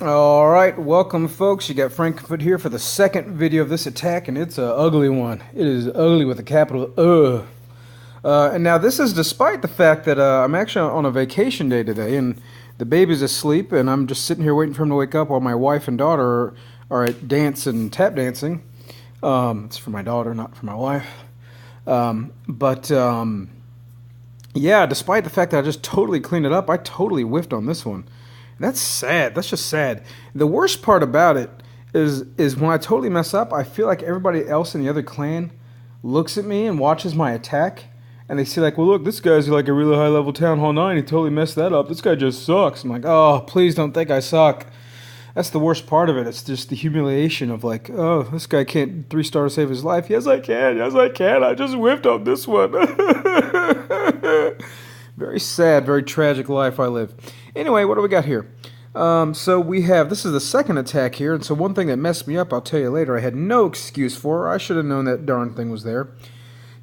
Alright, welcome folks. You got Frankfurt here for the second video of this attack, and it's a ugly one. It is ugly with a capital U. And now this is despite the fact that I'm actually on a vacation day today, and the baby's asleep, and I'm just sitting here waiting for him to wake up while my wife and daughter are at dance and tap dancing. It's for my daughter, not for my wife. Yeah, despite the fact that I just totally cleaned it up, I totally whiffed on this one. That's sad. That's just sad. The worst part about it is when I totally mess up, I feel like everybody else in the other clan looks at me and watches my attack, and they see like, well, look, this guy's like a really high-level Town Hall 9. He totally messed that up. This guy just sucks. I'm like, oh, please don't think I suck. That's the worst part of it. It's just the humiliation of like, oh, this guy can't 3-star to save his life. Yes, I can. Yes, I can. I just whiffed on this one. Very sad, very tragic life I live. Anyway, what do we got here? So we have, this is the second attack here, and so one thing that messed me up, I'll tell you later, I had no excuse for. I should have known that darn thing was there.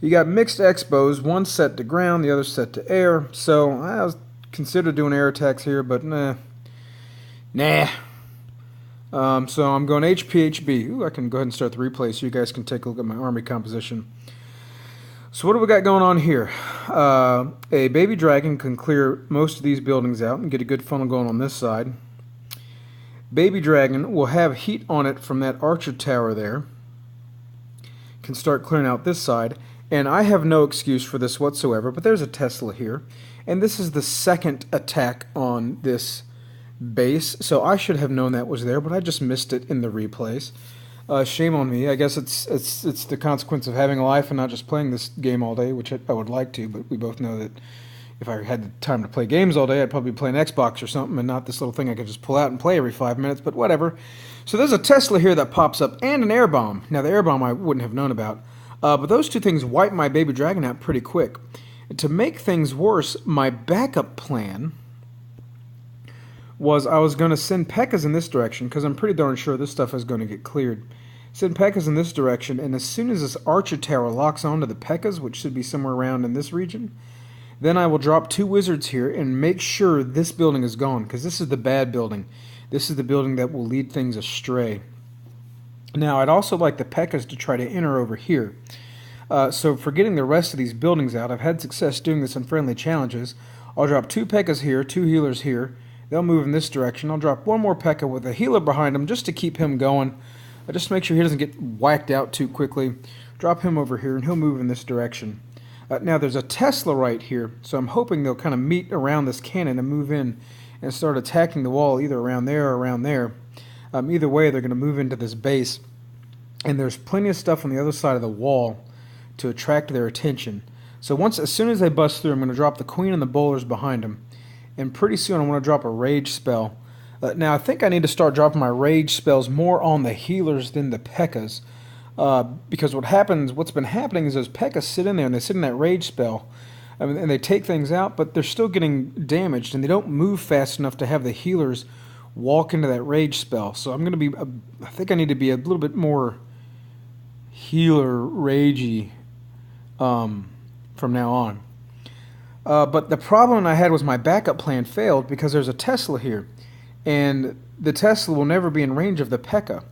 You got mixed expos, one set to ground, the other set to air. So I was considered doing air attacks here, but nah. So I'm going HPHB. Ooh, I can go ahead and start the replay so you guys can take a look at my army composition. So what do we got going on here? A baby dragon can clear most of these buildings out and get a good funnel going on this side. Baby dragon will have heat on it from that archer tower there. Can start clearing out this side. And I have no excuse for this whatsoever, but there's a Tesla here. And this is the second attack on this base, so I should have known that was there, but I just missed it in the replays. Shame on me. I guess it's the consequence of having a life and not just playing this game all day, which I would like to, but we both know that if I had the time to play games all day, I'd probably be playing Xbox or something, and not this little thing I could just pull out and play every 5 minutes, but whatever. So there's a Tesla here that pops up, and an air bomb. Now, the air bomb I wouldn't have known about, but those two things wipe my baby dragon out pretty quick. And to make things worse, my backup plan was I was going to send P.E.K.K.A.s in this direction, because I'm pretty darn sure this stuff is going to get cleared. Send P.E.K.K.A.s in this direction, and as soon as this archer tower locks onto the P.E.K.K.A.s, which should be somewhere around in this region, then I will drop 2 wizards here and make sure this building is gone, because this is the bad building. This is the building that will lead things astray. Now, I'd also like the P.E.K.K.A.s to try to enter over here. So for getting the rest of these buildings out, I've had success doing this in friendly challenges. I'll drop 2 P.E.K.K.A.s here, 2 healers here. They'll move in this direction. I'll drop 1 more P.E.K.K.A. with a healer behind him just to keep him going. Just to make sure he doesn't get whacked out too quickly. Drop him over here and he'll move in this direction. Now there's a Tesla right here, so I'm hoping they'll kind of meet around this cannon and move in and start attacking the wall either around there or around there. Either way, they're going to move into this base. And there's plenty of stuff on the other side of the wall to attract their attention. So as soon as they bust through, I'm going to drop the queen and the bowlers behind them. And pretty soon I want to drop a rage spell. Now I think I need to start dropping my rage spells more on the healers than the P.E.K.K.A.s. Because what's been happening is those P.E.K.K.A.s sit in there and they sit in that rage spell. And they take things out, but they're still getting damaged and they don't move fast enough to have the healers walk into that rage spell. So I'm going to be, I think I need to be a little bit more healer ragey from now on. But the problem I had was my backup plan failed because there's a Tesla here. And the Tesla will never be in range of the P.E.K.K.A.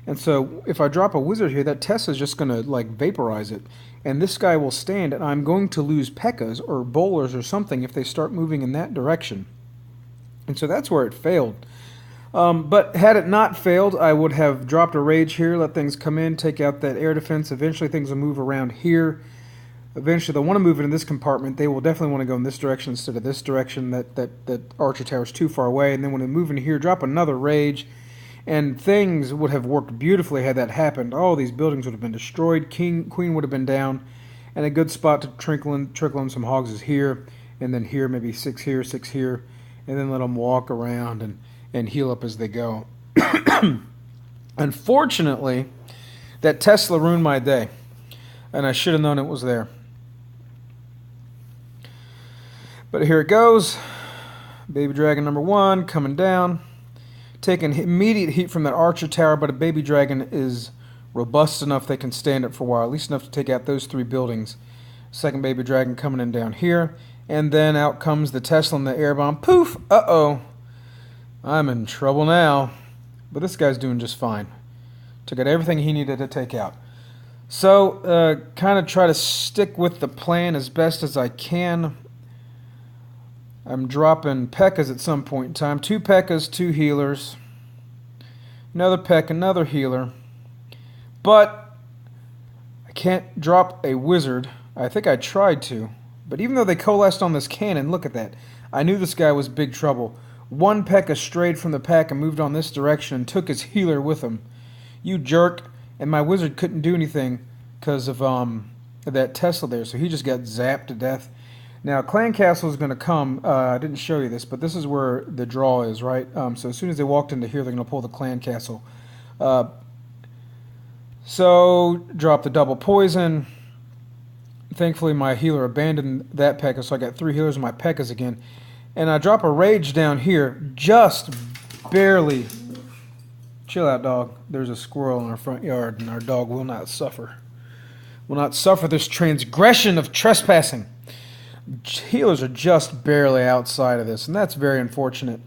And so if I drop a wizard here, that Tesla's just going to like vaporize it. And this guy will stand, and I'm going to lose P.E.K.K.A.s or bowlers or something if they start moving in that direction. And so that's where it failed. But had it not failed, I would have dropped a rage here, let things come in, take out that air defense. Eventually things will move around here. Eventually they'll want to move it in this compartment. They will definitely want to go in this direction instead of this direction. That archer tower is too far away. And then when they move in here, drop another rage. And things would have worked beautifully had that happened. All these buildings would have been destroyed. Queen would have been down. And a good spot to trickle in some hogs is here. And then here, maybe 6 here, 6 here. And then let them walk around and heal up as they go. Unfortunately, that Tesla ruined my day. And I should have known it was there. But here it goes. Baby dragon number 1 coming down. Taking immediate heat from that archer tower, but a baby dragon is robust enough they can stand it for a while, at least enough to take out those 3 buildings. Second baby dragon coming in down here. And then out comes the Tesla and the air bomb. Poof! Uh-oh. I'm in trouble now. But this guy's doing just fine. Took out everything he needed to take out. So, kind of try to stick with the plan as best as I can. I'm dropping P.E.K.K.A.s at some point in time. 2 P.E.K.K.A.s, 2 healers. Another P.E.K.K.A., another healer. But I can't drop a wizard. I think I tried to. But even though they coalesced on this cannon, look at that. I knew this guy was big trouble. 1 P.E.K.K.A. strayed from the pack and moved on this direction and took his healer with him. You jerk. And my wizard couldn't do anything because of that Tesla there, so he just got zapped to death. Now, Clan Castle is going to come. I didn't show you this, but this is where the draw is, right? So as soon as they walked into here, they're going to pull the Clan Castle. So, drop the double poison. Thankfully, my healer abandoned that P.E.K.K.A., so I got 3 healers in my P.E.K.K.A.s again. And I drop a rage down here, just barely. Chill out, dog. There's a squirrel in our front yard, and our dog will not suffer. Will not suffer this transgression of trespassing. Healers are just barely outside of this, and that's very unfortunate.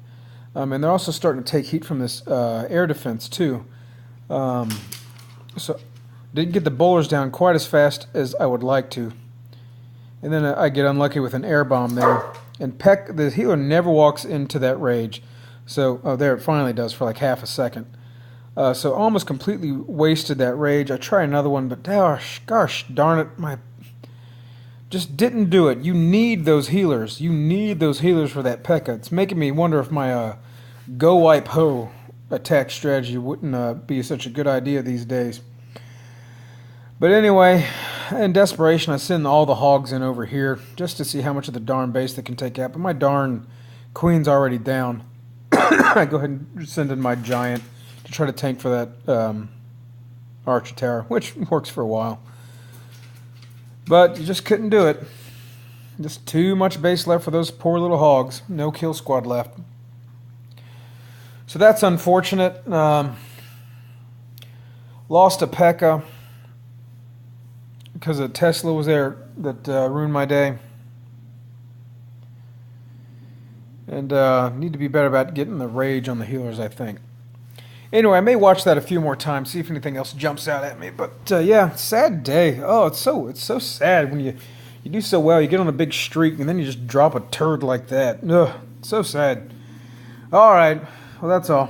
And they're also starting to take heat from this air defense, too. So, didn't get the bowlers down quite as fast as I would like to. And then I get unlucky with an air bomb there. And the healer never walks into that rage. So, there it finally does for like half a second. So almost completely wasted that rage. I tried another one, but gosh darn it, just didn't do it. You need those healers. You need those healers for that P.E.K.K.A. It's making me wonder if my go wipe ho attack strategy wouldn't be such a good idea these days. But anyway, in desperation, I send all the hogs in over here just to see how much of the darn base they can take out. But my darn queen's already down. I go ahead and send in my giant to try to tank for that archer tower, which works for a while. But you just couldn't do it. Just too much base left for those poor little hogs. No kill squad left. So that's unfortunate. Lost a P.E.K.K.A. because a Tesla was there that ruined my day. And need to be better about getting the rage on the healers, I think. Anyway, I may watch that a few more times, see if anything else jumps out at me. But yeah, sad day. Oh, it's so sad when you do so well, you get on a big streak, and then you just drop a turd like that. Ugh, so sad. All right, well, that's all.